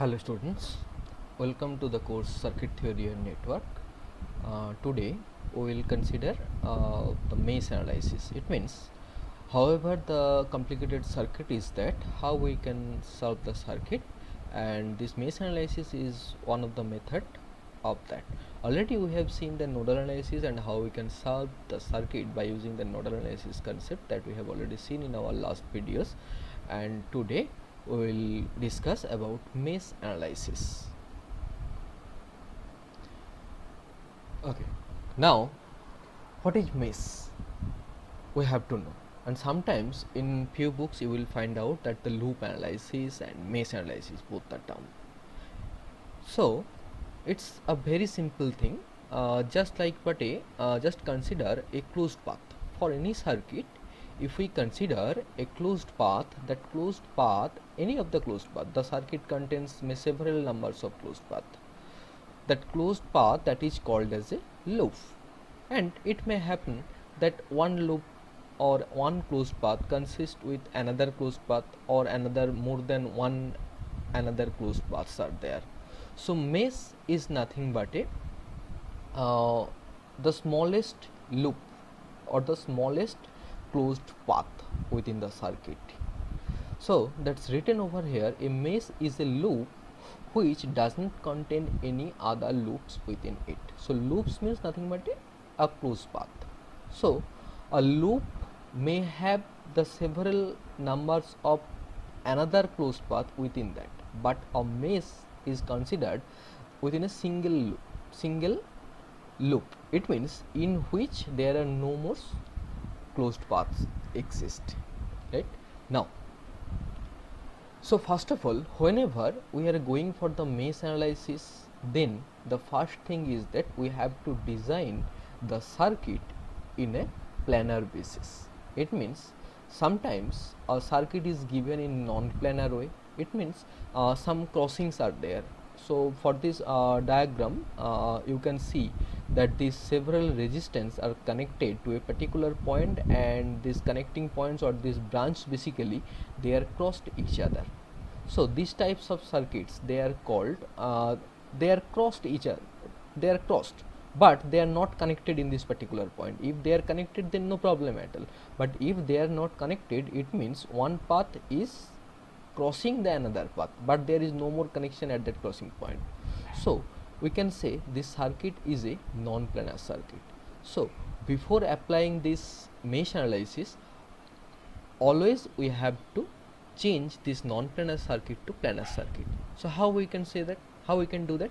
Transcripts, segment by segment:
Hello students, welcome to the course Circuit Theory and Network. Today we will consider the mesh analysis. It means however the complicated circuit is that how we can solve the circuit, and this mesh analysis is one of the method of that. Already we have seen the nodal analysis and how we can solve the circuit by using the nodal analysis concept that we have already seen in our last videos, and today we will discuss about mesh analysis. Okay, now what is mesh? We have to know, and sometimes in few books you will find out that the loop analysis and mesh analysis both are term. So it's a very simple thing, just like just consider a closed path for any circuit. If we consider a closed path, that closed path, any of the closed path, the circuit contains several numbers of closed path. That closed path, that is called as a loop, and it may happen that one loop or one closed path consists with another closed path, or another more than one another closed paths are there. So mesh is nothing but the smallest loop or the smallest closed path within the circuit. So that's written over here. A mesh is a loop which doesn't contain any other loops within it. So loops means nothing but a closed path. So a loop may have the several numbers of another closed path within that, but a mesh is considered within a single loop. It means in which there are no more closed paths exist, right? Now, so first of all, whenever we are going for the mesh analysis, then the first thing is that we have to design the circuit in a planar basis. It means sometimes a circuit is given in non-planar way. It means some crossings are there. So for this diagram, you can see that these several resistance are connected to a particular point, and these connecting points or this branch, basically they are crossed each other. So these types of circuits, they are called they are crossed each other, they are crossed, but they are not connected in this particular point. If they are connected, then no problem at all, but if they are not connected, it means one path is crossing the another path, but there is no more connection at that crossing point. So we can say this circuit is a non-planar circuit. So before applying this mesh analysis, always we have to change this non-planar circuit to planar circuit. So how we can say that, how we can do that?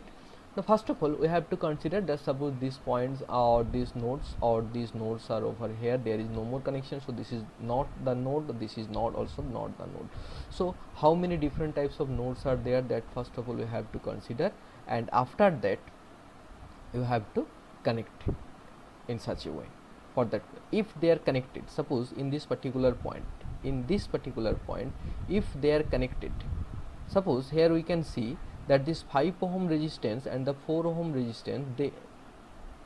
Now first of all, we have to consider that suppose these points or these nodes are over here, there is no more connection, so this is not the node, this is not also not the node. So how many different types of nodes are there, that first of all we have to consider, and after that you have to connect in such a way. For that, if they are connected, suppose in this particular point, if they are connected, suppose here we can see that this 5 ohm resistance and the 4 ohm resistance,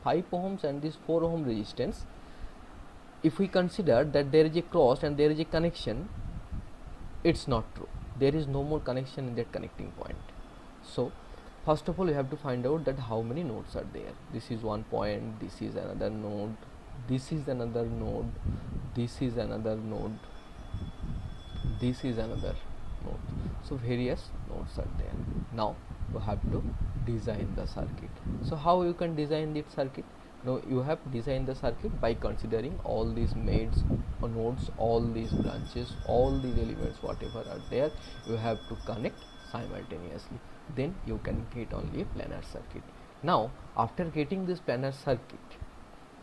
5 ohms and this 4 ohm resistance, if we consider that there is a cross and there is a connection, it's not true. There is no more connection in that connecting point. So first of all, you have to find out that how many nodes are there. This is one point, this is another node, this is another node, this is another node, this is another node. So various nodes are there. Now you have to design the circuit. So how you can design the circuit? Now you have designed the circuit by considering all these nodes, all these branches, all these elements, whatever are there, you have to connect simultaneously. Then you can get only a planar circuit. Now after getting this planar circuit,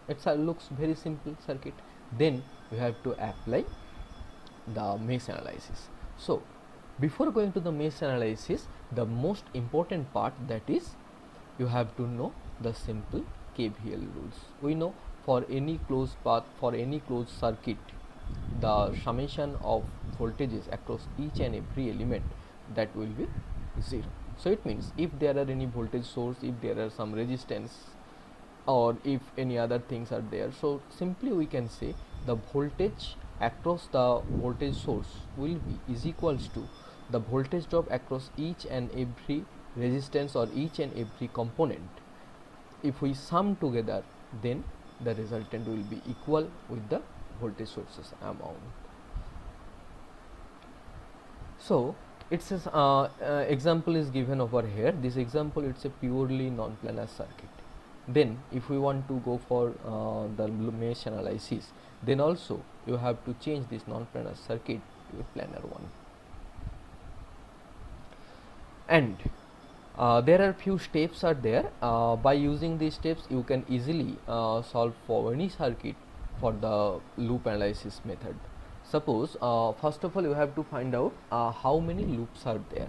it looks very simple circuit. Then you have to apply the mesh analysis. So before going to the mesh analysis, the most important part, that is you have to know the simple KVL rules. We know for any closed path, for any closed circuit, the summation of voltages across each and every element, that will be 0. So it means if there are any voltage source, if there are some resistance, or if any other things are there, so simply we can say the voltage across the voltage source will be is equals to the voltage drop across each and every resistance or each and every component, if we sum together, then the resultant will be equal with the voltage sources amount. So it's example is given over here. This example, it's a purely non-planar circuit. Then if we want to go for the mesh analysis, then also you have to change this non-planar circuit to a planar one. And there are few steps are there. By using these steps, you can easily solve for any circuit for the loop analysis method. Suppose first of all you have to find out how many loops are there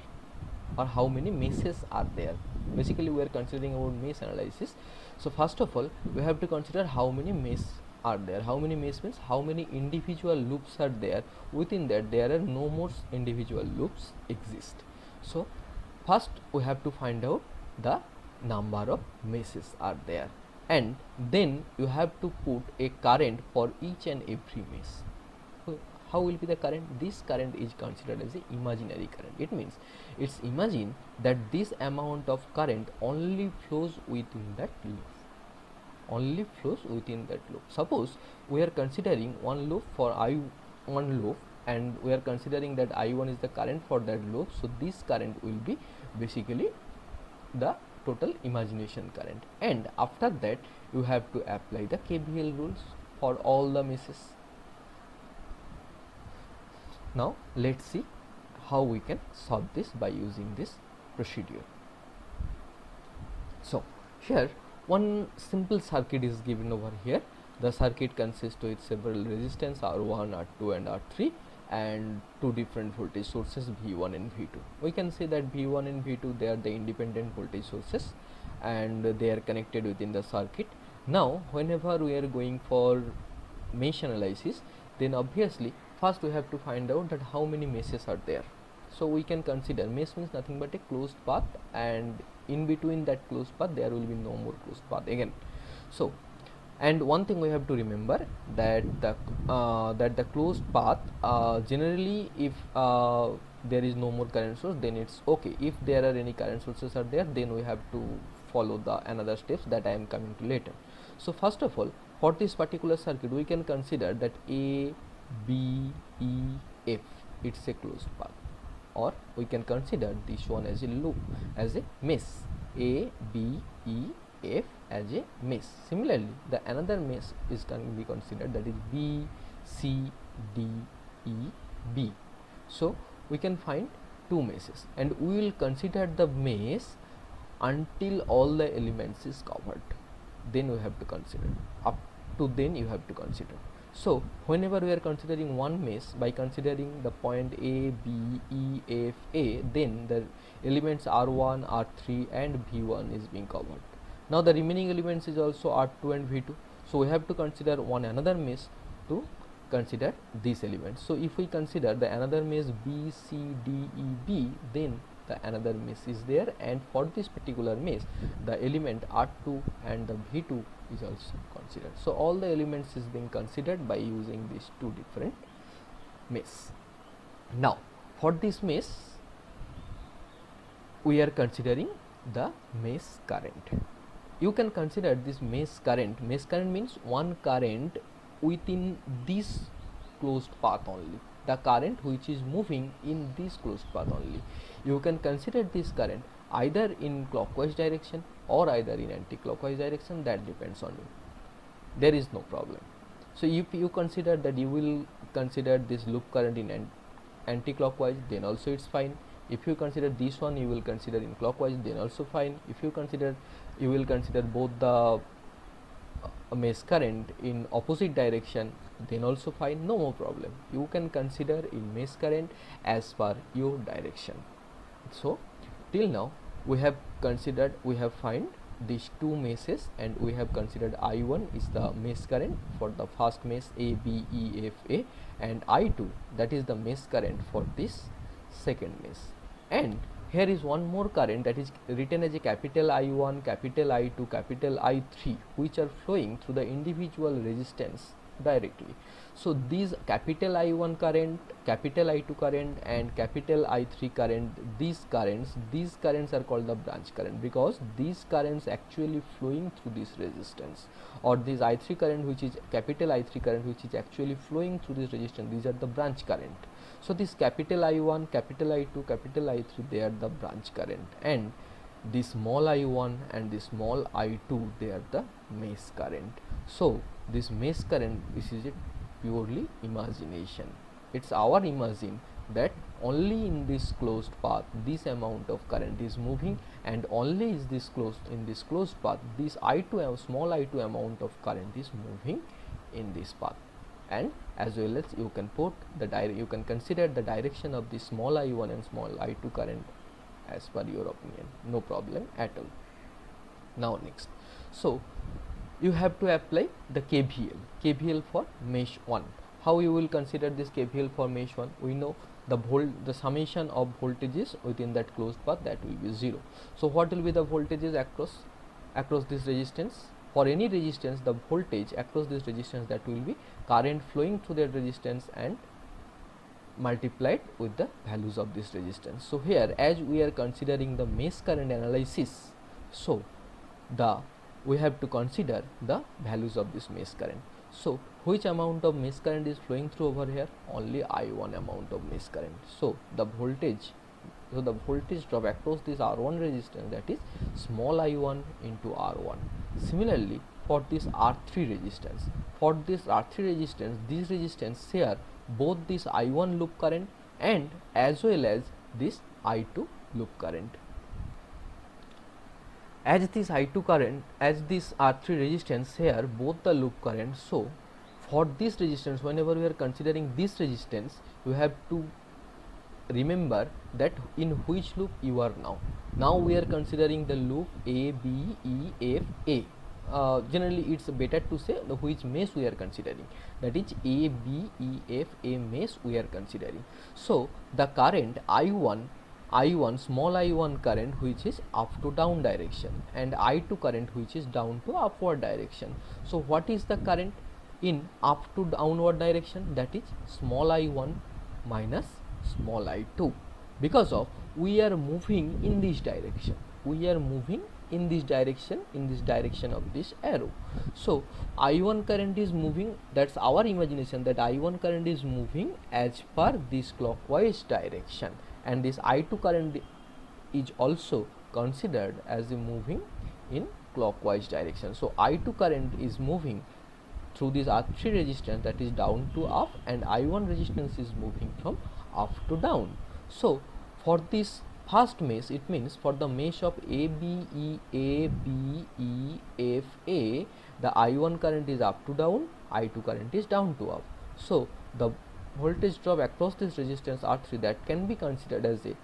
or how many meshes are there. Basically we are considering about mesh analysis. So first of all we have to consider how many meshes are there. How many mesh means how many individual loops are there. Within that there are no more individual loops exist. So first we have to find out the number of meshes are there, and then you have to put a current for each and every mesh. So how will be the current? This current is considered as an imaginary current. It means it's imagine that this amount of current only flows within that loop. Only flows within that loop. Suppose we are considering one loop for I1 loop, and we are considering that I1 is the current for that loop. So this current will be basically the total imagination current, and after that you have to apply the KVL rules for all the meshes. Now let's see how we can solve this by using this procedure. So here one simple circuit is given over here. The circuit consists with several resistance R1, R2 and R3, and two different voltage sources V1 and V2. We can say that V1 and V2, they are the independent voltage sources and they are connected within the circuit. Now whenever we are going for mesh analysis, then obviously first we have to find out that how many meshes are there. So we can consider mesh means nothing but a closed path, and in between that closed path there will be no more closed path again. So and one thing we have to remember that the closed path generally, if there is no more current source, then it's okay. If there are any current sources are there, then we have to follow the another steps that I am coming to later. So first of all, for this particular circuit we can consider that A, B, E, F, it's a closed path, or we can consider this one as a loop, as a mesh. A, B, E, F as a mesh. Similarly, the another mesh is can be considered, that is B, C, D, E, B. So we can find two meshes, and we will consider the mesh until all the elements is covered. Then we have to consider, up to then you have to consider. So whenever we are considering one mesh, by considering the point A, B, E, F, A, then the elements R1, R3 and V1 is being covered. Now the remaining elements is also R2 and V2. So we have to consider one another mesh to consider these elements. So if we consider the another mesh B, C, D, E, B, then the another mesh is there, and for this particular mesh the element R2 and the V2 is also considered. So all the elements is being considered by using these two different meshes. Now for this mesh we are considering the mesh current. You can consider this mesh current. Mesh current means one current within this closed path only, the current which is moving in this closed path only. You can consider this current either in clockwise direction or either in anti-clockwise direction, that depends on you. There is no problem. So if you consider that you will consider this loop current in anti-clockwise, then also it's fine. If you consider this one, you will consider in clockwise, then also fine. If you consider, you will consider both the mesh current in opposite direction, then also fine, no more problem. You can consider in mesh current as per your direction. So till now we have considered, we have find these two meshes, and we have considered I1 is the mesh current for the first mesh A, B, E, F, A, and I2, that is the mesh current for this second mesh. And here is one more current that is written as a capital I1, capital I2, capital I3, which are flowing through the individual resistance directly. So these capital I1 current, capital I2 current and capital I3 current, these currents are called the branch current, because these currents actually flowing through this resistance, or this I3 current, which is capital I3 current, which is actually flowing through this resistance, these are the branch current. So this capital I1, capital I2, capital I3, they are the branch current, and this small I1 and this small I2, they are the mesh current. So this mesh current, this is a purely imagination. It's our imagine that only in this closed path this amount of current is moving, and only is this closed, in this closed path this I2, small I2 amount of current is moving in this path. And as well as you can put the you can consider the direction of the small I1 and small I2 current as per your opinion, no problem at all. Now next, so you have to apply the KVL for mesh 1. How you will consider this KVL for mesh 1? We know the summation of voltages within that closed path, that will be 0. So what will be the voltages across this resistance? For any resistance, the voltage across this resistance, that will be current flowing through that resistance and multiplied with the values of this resistance. So here, as we are considering the mesh current analysis, so we have to consider the values of this mesh current. So which amount of mesh current is flowing through over here? Only I1 amount of mesh current. So the voltage drop across this R1 resistance, that is small I1 into R1. Similarly, for this R3 resistance, this resistance share both this I1 loop current and as well as this I2 loop current. As this I2 current, as this R3 resistance share both the loop current, so for this resistance, whenever we are considering this resistance, you have to remember that in which loop you are now. Now we are considering the loop A, B, E, F, A. Generally it's better to say the which mesh we are considering, that is A, B, E, F, A mesh we are considering. So the current I1, small I1 current, which is up to down direction, and I2 current, which is down to upward direction. So what is the current in up to downward direction? That is small I1 minus small I2, because of we are moving in this direction, in this direction of this arrow. So I1 current is moving, that's our imagination, that I1 current is moving as per this clockwise direction, and this I2 current is also considered as moving in clockwise direction. So I2 current is moving through this R3 resistance, that is down to up, and I1 resistance is moving from up to down. So for this first mesh, it means for the mesh of A, B, E, F, A, the I1 current is up to down, I2 current is down to up. So the voltage drop across this resistance R3, that can be considered as a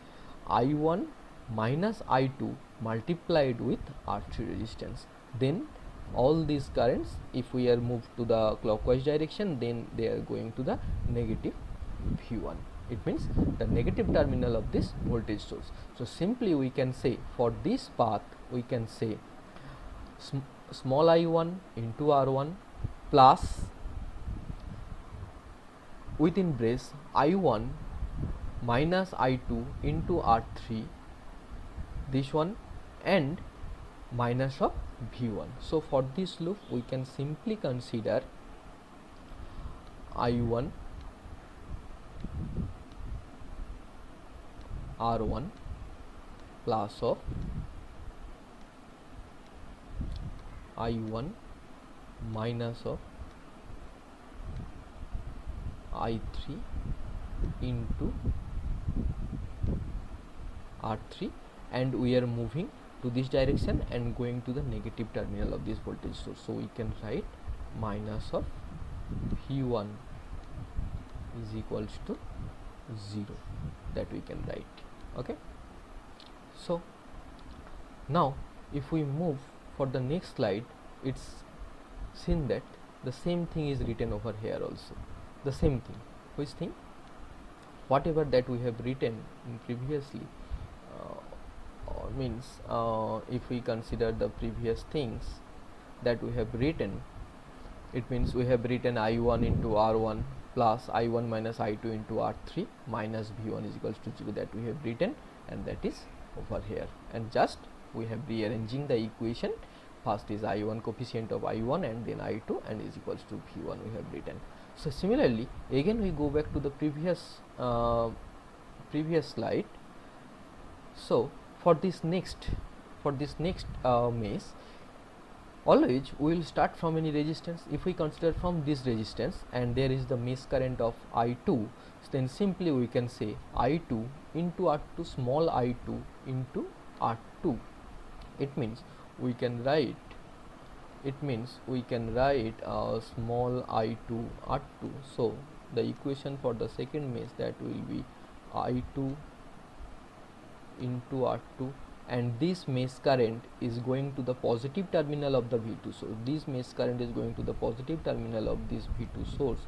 I1 minus I2 multiplied with R3 resistance. Then all these currents, if we are moved to the clockwise direction, then they are going to the negative V1. It means the negative terminal of this voltage source. So simply we can say for this path, we can say small I1 into R1 plus within brace I1 minus I2 into R3, this one, and minus of V1. So for this loop we can simply consider I1 R1 plus of I1 minus of I3 into R3, and we are moving to this direction and going to the negative terminal of this voltage source. So we can write minus of V1 is equals to 0, that we can write. Okay, so now if we move for the next slide, it's seen that the same thing is written over here also, the same thing. Which thing? Whatever that we have written in previously, if we consider the previous things that we have written, It means we have written I1 into R1 plus I1 minus I2 into R3 minus V1 is equals to 0, that we have written, and that is over here. And just we have rearranging the equation. First is I1, coefficient of I1, and then I2, and is equals to V1 we have written. So similarly again we go back to the previous slide. So for this next mesh, always we will start from any resistance. If we consider from this resistance and there is the mesh current of I2, then simply we can say I2 into R2, small I2 into R2. It means we can write small I2 R2. So the equation for the second mesh, that will be I2 into R2, and this mesh current is going to the positive terminal of the V2. So this mesh current is going to the positive terminal of this V2 source.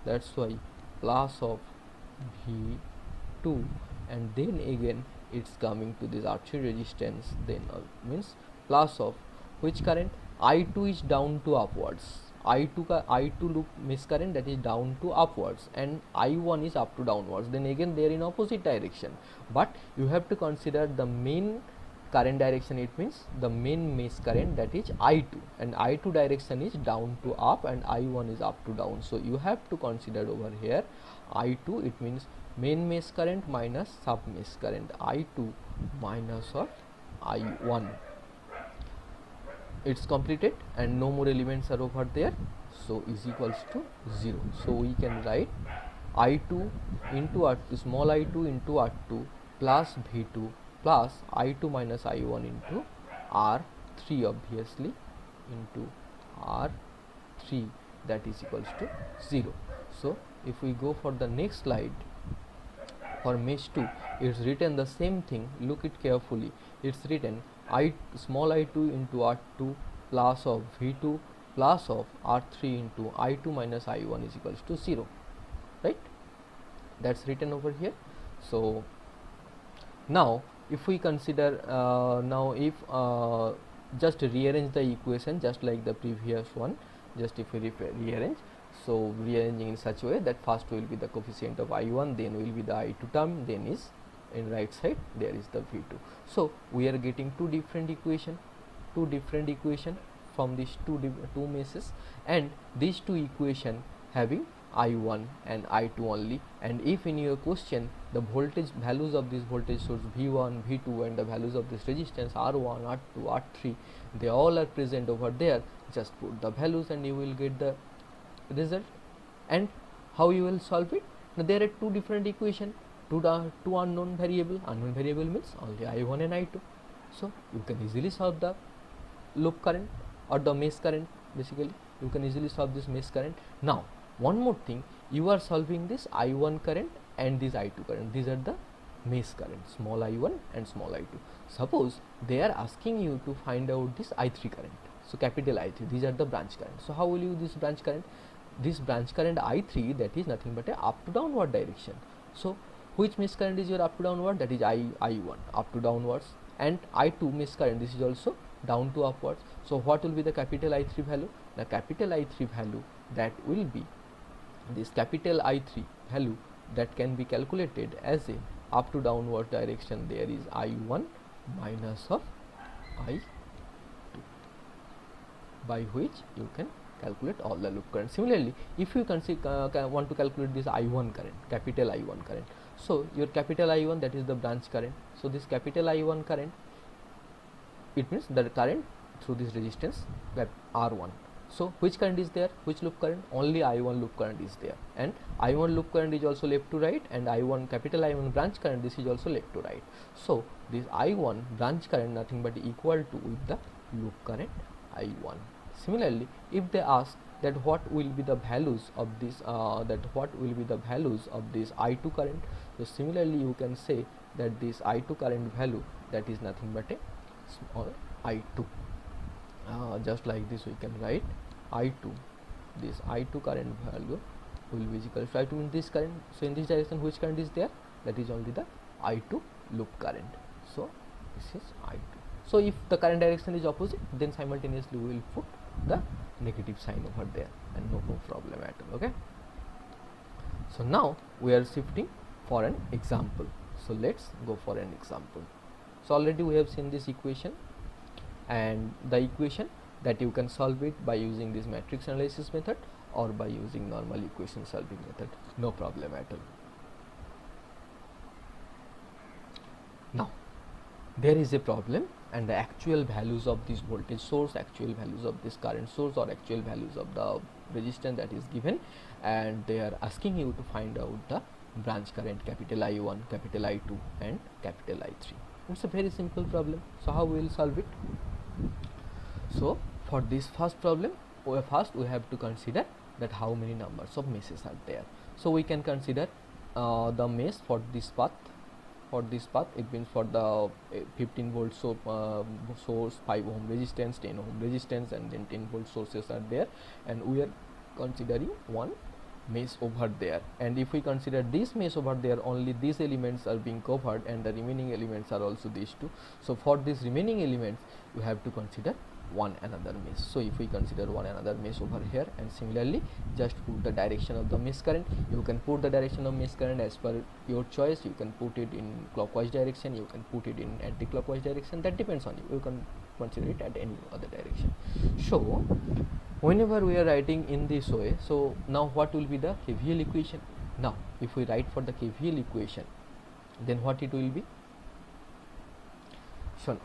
That's why plus of V2, and then again it's coming to this R3 resistance, then means plus of which current? I2 is down to upwards. I2 loop mesh current, that is down to upwards, and I1 is up to downwards. Then again they are in opposite direction, but you have to consider the main current direction. It means the main mesh current, that is I2, and I2 direction is down to up and I1 is up to down. So you have to consider over here I2, it means main mesh current minus sub mesh current, I2 minus of I1. It's completed and no more elements are over there, so is equals to 0. So we can write I2 into R2, small I2 into R2 plus V2 plus I2 minus I1 into R3, obviously, into R3, that is equals to 0. So if we go for the next slide, for mesh 2, it's written the same thing. Look it carefully. It's written small I2 into R2 plus of V2 plus of R3 into I2 minus I1 is equals to 0, right? That's written over here. So now if we consider just rearrange the equation just like the previous one, just if we rearrange, so rearranging in such a way that first will be the coefficient of I1, then will be the I2 term, then is in right side there is the V2. So we are getting two different equation from these two meshes, and these two equation having I1 and I2 only. And if in your question the voltage values of this voltage source V1, V2 and the values of this resistance R1, R2, R3, they all are present over there, just put the values and you will get the result. And how you will solve it? Now there are two different equation, two unknown variable. Unknown variable means only I1 and I2. So you can easily solve the loop current or the mesh current. Basically you can easily solve this mesh current. Now one more thing, you are solving this I1 current and this I2 current. These are the mesh current, small I1 and small I2. Suppose they are asking you to find out this I3 current, so capital I3, these are the branch current. So how will you this branch current? This branch current I3, that is nothing but a up to downward direction. So which mesh current is your up to downward? That is I1 up to downwards, and I2 mesh current, this is also down to upwards. So what will be the capital I3 value? The capital I3 value, that will be this capital I3 value, that can be calculated as a up to downward direction. There is I1 minus of I2, by which you can calculate all the loop current. Similarly, if you want to calculate this I1 current, capital I1 current, so your capital I1, that is the branch current. So this capital I1 current, it means the current through this resistance R1. So which current is there? Which loop current? Only I1 loop current is there, and I1 loop current is also left to right, and I1 capital I1 branch current, this is also left to right. So this I1 branch current nothing but equal to with the loop current I1. Similarly, if they ask that what will be the values of this I2 current, so similarly you can say that this I2 current value, that is nothing but a small I2. Just like this we can write I2, this I2 current value will be equal to I2 in this current. So in this direction which current is there? That is only the I2 loop current. So this is I2. So if the current direction is opposite, then simultaneously we will put the negative sign over there, and no problem at all. Okay, so now we are shifting for an example. So let's go for an example. So already we have seen this equation, and the equation that you can solve it by using this matrix analysis method or by using normal equation solving method, no problem at all. Now there is a problem, and the actual values of this voltage source, actual values of this current source, or actual values of the resistance that is given, and they are asking you to find out the branch current, capital I1, capital I2 and capital I3. It's a very simple problem. So how we will solve it? So for this first problem, first we have to consider that how many numbers of meshes are there. So we can consider the mesh for this path. For this path, it means for the 15 volt source, 5 ohm resistance, 10 ohm resistance, and then 10 volt sources are there, and we are considering one mesh over there. And if we consider this mesh over there, only these elements are being covered, and the remaining elements are also these two. So for these remaining elements, you have to consider one another mesh. So if we consider one another mesh over here, and similarly just put the direction of the mesh current. You can put the direction of mesh current as per your choice. You can put it in clockwise direction, you can put it in anti-clockwise direction, that depends on you. You can consider it at any other direction. So whenever we are writing in this way, so now what will be the KVL equation? Now if we write for the KVL equation, then what it will be? So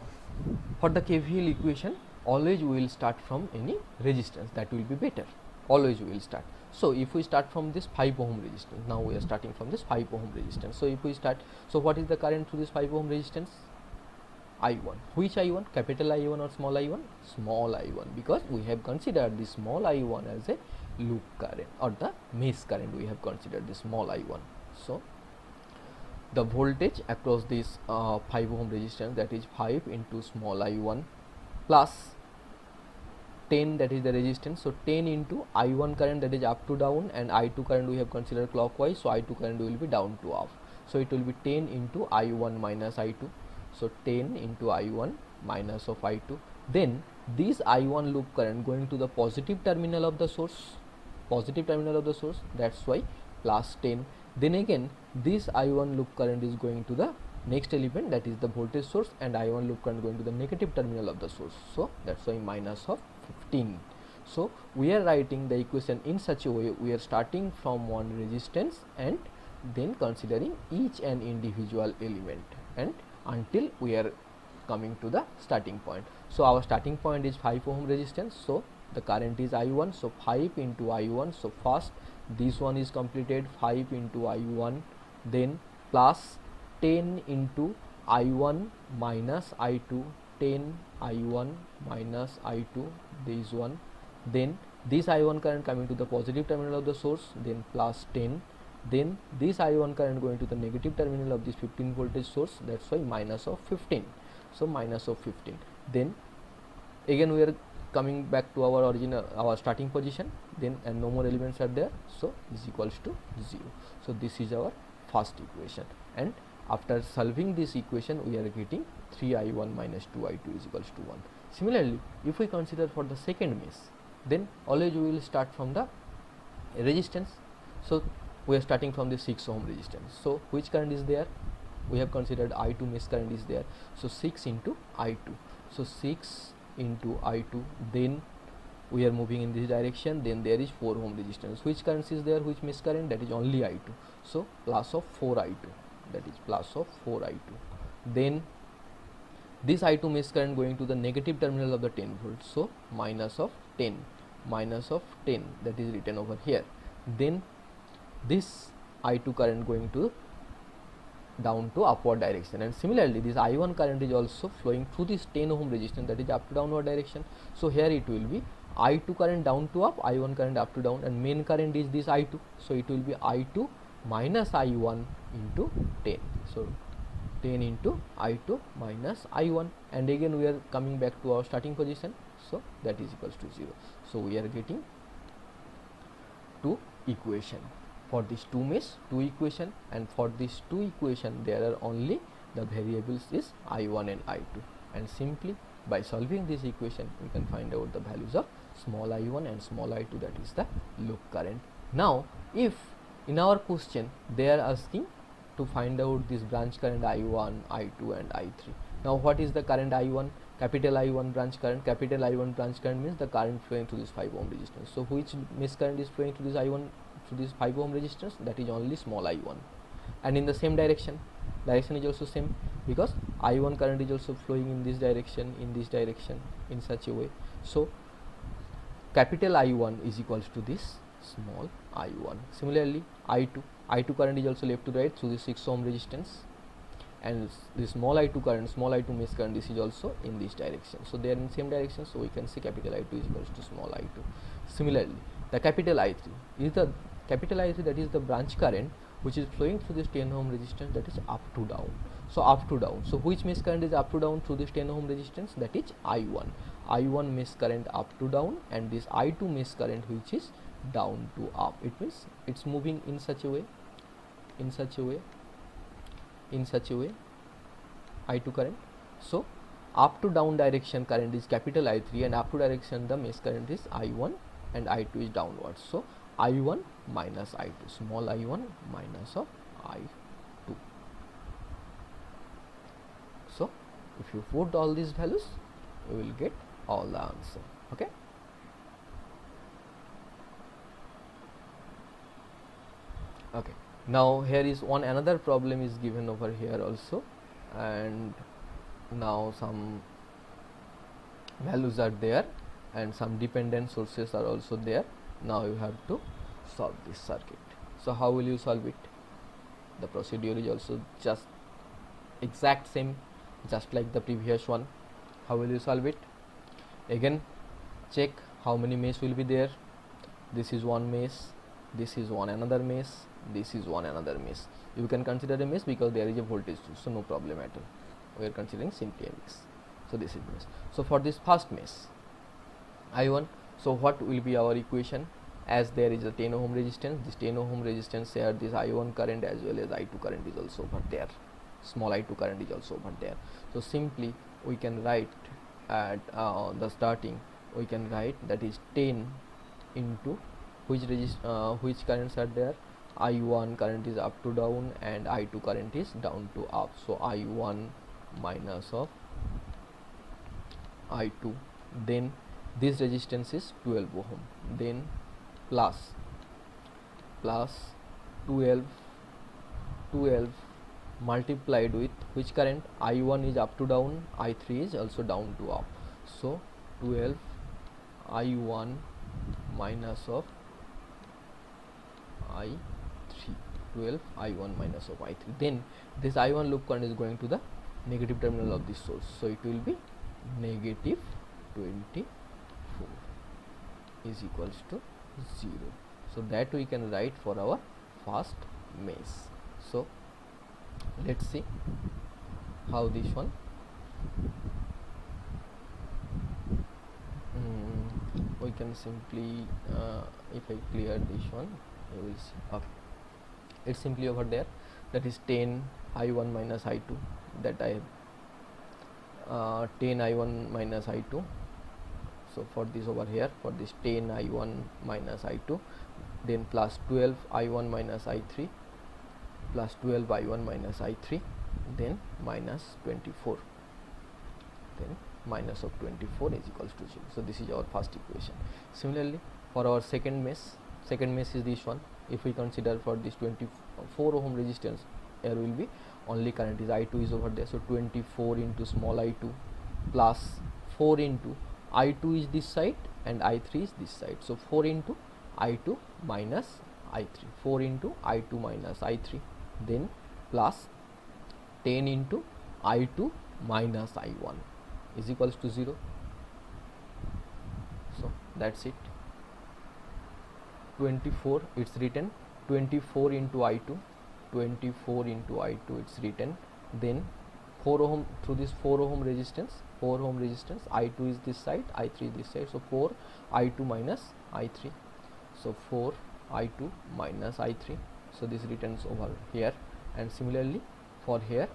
for the KVL equation, always we will start from any resistance, that will be better. Always we will start. So if we start from this 5 ohm resistance, now we are starting from this 5 ohm resistance. So if we start, so what is the current through this 5 ohm resistance? I1. Which I1? Capital I1 or small I1? Small I1, because we have considered the small I1 as a loop current, or the mesh current we have considered the small I1. So the voltage across this 5 ohm resistance, that is 5 into small I1 plus 10, that is the resistance. So 10 into I1 current, that is up to down, and I2 current we have considered clockwise, so I2 current will be down to up. So it will be 10 into I1 minus I2. So 10 into I1 minus of I2. Then this I1 loop current going to the positive terminal of the source, that's why plus 10. Then again this I1 loop current is going to the next element, that is the voltage source, and I1 loop current going to the negative terminal of the source, so that's why minus of 15. So we are writing the equation in such a way, we are starting from one resistance and then considering each and individual element, and until we are coming to the starting point. So our starting point is 5 ohm resistance, so the current is I1, so 5 into I1. So first this one is completed, 5 into I1, then plus 10 into I1 minus I2, 10 I1 minus I2, this one. Then this I1 current coming to the positive terminal of the source, then plus 10. Then this I1 current going to the negative terminal of this 15 voltage source, that's why minus of 15. So minus of 15. Then again we are coming back to our original, our starting position, then and no more elements are there, so is equals to 0. So this is our first equation, and after solving this equation we are getting 3I1 minus 2I2 is equals to 1. Similarly, if we consider for the second mesh, then always we will start from the resistance. So we are starting from the 6 ohm resistance. So which current is there? We have considered I2 mesh current is there, so 6 into I2. So 6 into I2, then we are moving in this direction, then there is 4 ohm resistance. Which current is there? Which mesh current? That is only I2. So plus of 4I2, that is plus of 4I2. Then this I2 mesh current going to the negative terminal of the 10 volts, so minus of 10, that is written over here. Then this I2 current going to down to upward direction, and similarly this I1 current is also flowing through this 10 ohm resistance, that is up to downward direction. So here it will be I2 current down to up, I1 current up to down, and main current is this I2, so it will be I2 minus I1 into 10. So 10 into I2 minus I1, and again we are coming back to our starting position, so that is equals to 0. So we are getting two equation. For this two mesh, two equation, and for this two equation there are only the variables is I1 and I2, and simply by solving this equation we can find out the values of small I1 and small I2, that is the loop current. Now if in our question they are asking to find out this branch current I1, I2 and I3. Now what is the current I1? Capital I1 branch current. Capital I1 branch current means the current flowing through this 5 ohm resistance. So which mesh current is flowing through this I1, through this 5 ohm resistance? That is only small I1. And in the same direction is also same, because I1 current is also flowing in this direction, in such a way. So capital I1 is equals to this small I1. Similarly I2 current is also left to right through the 6 ohm resistance, and the small I2 current, small I2 mesh current, this is also in this direction. So they are in same direction, so we can say capital I2 is equals to small I2. Similarly the capital I3 is the that is the branch current which is flowing through this 10 ohm resistance, that is up to down. So up to down, so which mesh current is up to down through this 10 ohm resistance? That is I1 mesh current up to down, and this I2 mesh current which is down to up. It means it's moving in such a way, I2 current. So up to down direction current is capital I3, and up to direction the mesh current is I1, and I2 is downwards. So I1 minus I2, small I1 minus of I2. So if you put all these values, you will get all the answer. Okay. Okay. Now here is one another problem is given over here also, and now some values are there and some dependent sources are also there. Now you have to solve this circuit. So how will you solve it? The procedure is also just exact same, just like the previous one. How will you solve it? Again check how many mesh will be there. This is one mesh, this is one another mesh, this is one another mesh. You can consider a mesh because there is a voltage source, so no problem at all. We are considering simply a mesh. So this is mesh. So for this first mesh I1, so what will be our equation? As there is a 10 ohm resistance, this 10 ohm resistance share this I1 current as well as I2 current is also over there. Small I2 current is also over there. So simply we can write at the starting, we can write that is 10 into which currents are there? I1 current is up to down and I2 current is down to up. So I1 minus of I2, then this resistance is 12 ohm, then plus 12 multiplied with which current? I1 is up to down, I3 is also down to up. So 12 I1 minus of I3, 12 I1 minus of I3. Then this I1 loop current is going to the negative terminal of this source, so it will be negative 24 is equals to 0. So that we can write for our first mesh. So let's see how this one. We can simply if I clear this one, you will see. Okay, it's simply over there, that is 10 I1 minus I2, that I have 10 I1 minus I2. So for this over here, for this 10 I1 minus I2, then plus 12 I1 minus I3, plus 12 I1 minus I3, then minus 24, then minus of 24 is equals to 0. So this is our first equation. Similarly for our second mesh is this one. If we consider for this 24 ohm resistance, here will be only current is I2 is over there. So 24 into small I2 plus 4 into I2 is this side and I3 is this side. So 4 into I2 minus I3, 4 into I2 minus I3, then plus 10 into I2 minus I1 is equals to 0. So that's it. 24, it's written 24 into I2, 24 into I2 it's written, then 4 ohm through this 4 ohm resistance, I2 is this side, I3 is this side. So 4 I2 minus I3, so 4 I2 minus I3. So this returns over here, and similarly for here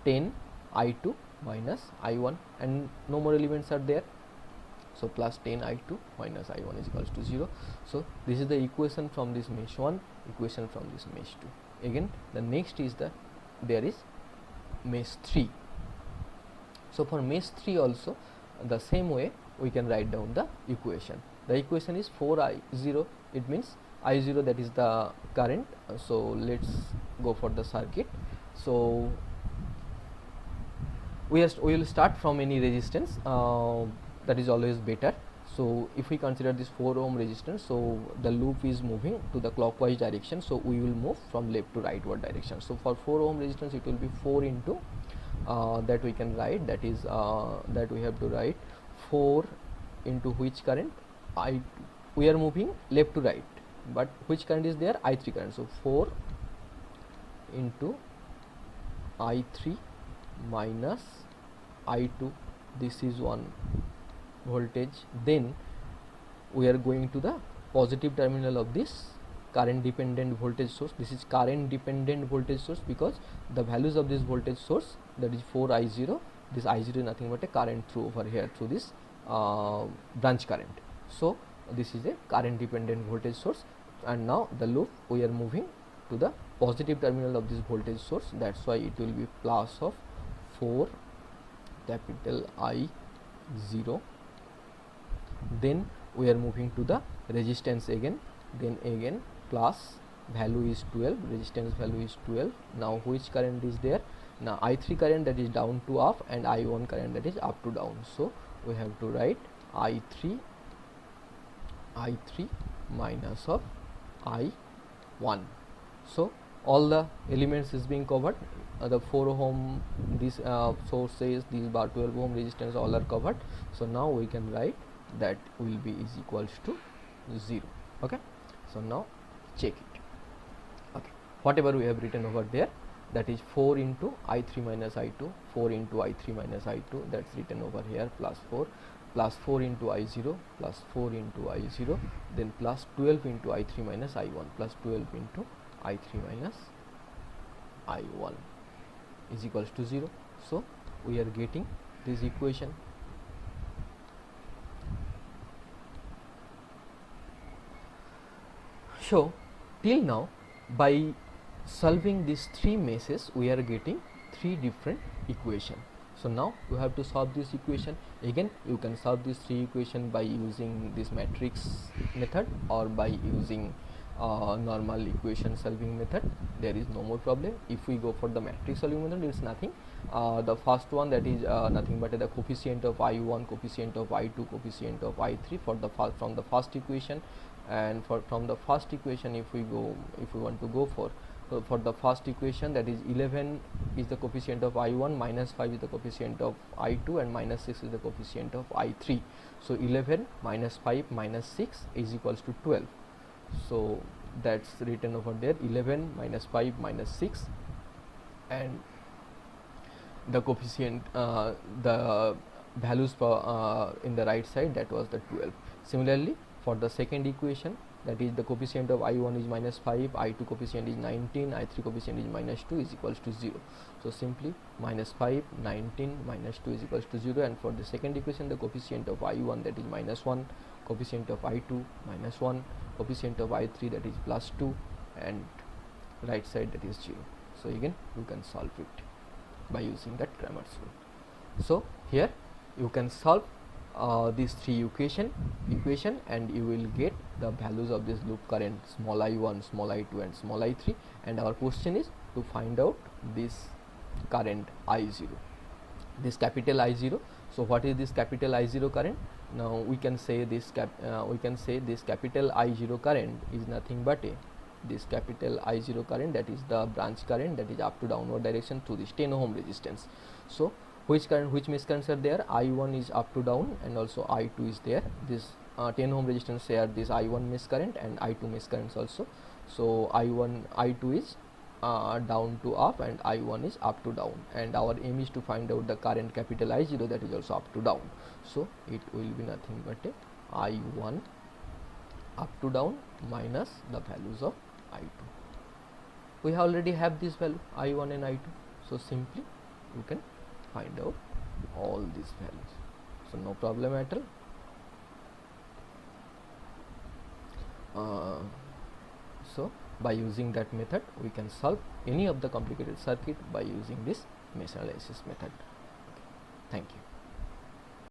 10 I2 minus I1, and no more elements are there. So plus 10 I2 minus I1 is equals to 0. So this is the equation from this mesh 1, equation from this mesh 2. Again the next is there is mesh 3. So for mesh 3 also the same way we can write down the equation. The equation is 4I0, it means I0 that is the current. So let's go for the circuit. So we will start from any resistance, that is always better. So if we consider this 4 ohm resistance, so the loop is moving to the clockwise direction, so we will move from left to rightward direction. So for 4 ohm resistance it will be 4 into that we can write, that is that we have to write 4 into which current, I2. We are moving left to right, but which current is there, I3 current. So 4 into I3 minus I2, this is one voltage. Then we are going to the positive terminal of this current dependent voltage source. This is current dependent voltage source because the values of this voltage source, that is 4I0, this I0 is nothing but a current through over here through this branch current. So this is a current dependent voltage source, and now the loop we are moving to the positive terminal of this voltage source, that's why it will be plus of 4 capital I0. Then we are moving to the resistance again, then again plus value is 12, resistance value is 12. Now which current is there, now I3 current that is down to up, and I1 current that is up to down. So we have to write I3 minus of I1. So all the elements is being covered, the 4 ohm this sources, these bar 12 ohm resistance all are covered. So now we can write that will be is equals to 0. Okay, so now check it. Okay, whatever we have written over there, that is 4 into I3 minus I2, 4 into I3 minus I2, that's written over here, plus 4 into I0 plus 4 into I0, then plus 12 into I3 minus I1 plus 12 into I3 minus I1 is equals to 0. So we are getting this equation. So till now by solving these 3 meshes we are getting 3 different equations. So now you have to solve this equation. Again you can solve this 3 equation by using this matrix method or by using normal equation solving method. There is no more problem. If we go for the matrix solving method, it's nothing. The first one, that is nothing but the coefficient of I1, coefficient of I2, coefficient of I3 for the from the first equation. And from the first equation, if we want to go for the first equation, that is 11 is the coefficient of I1, minus 5 is the coefficient of I2, and minus 6 is the coefficient of I3. So 11 minus 5 minus 6 is equals to 12. So that's written over there, 11 minus 5 minus 6, and the coefficient, the values for in the right side, that was the 12. Similarly for the second equation, that is the coefficient of I1 is minus 5, I2 coefficient is 19, I3 coefficient is minus 2 is equals to 0. So simply minus 5, 19 minus 2 is equals to 0. And for the second equation, the coefficient of I1, that is minus 1, coefficient of I2 minus 1, coefficient of I3, that is plus 2, and right side, that is 0. So again you can solve it by using that Cramer's rule. So here you can solve these 3 equation and you will get the values of this loop current, small I1, small I2, and small I3. And our question is to find out this current I0, this capital I0. So what is this capital I0 current? Now we can say this capital I0 current is nothing but this capital I0 current, that is the branch current, that is up to downward direction through this 10 ohm resistance. So which mesh currents are there? I1 is up to down, and also I2 is there. This 10 ohm resistance share this I1 mesh current and I2 mesh currents also. So I2 is down to up, and I1 is up to down, and our aim is to find out the current capital I0, that is also up to down. So it will be nothing but I1 up to down minus the values of I2. We already have this value I1 and I2, so simply you can find out all these values. So no problem at all. uh, so by using that method we can solve any of the complicated circuit by using this mesh analysis method. Thank you.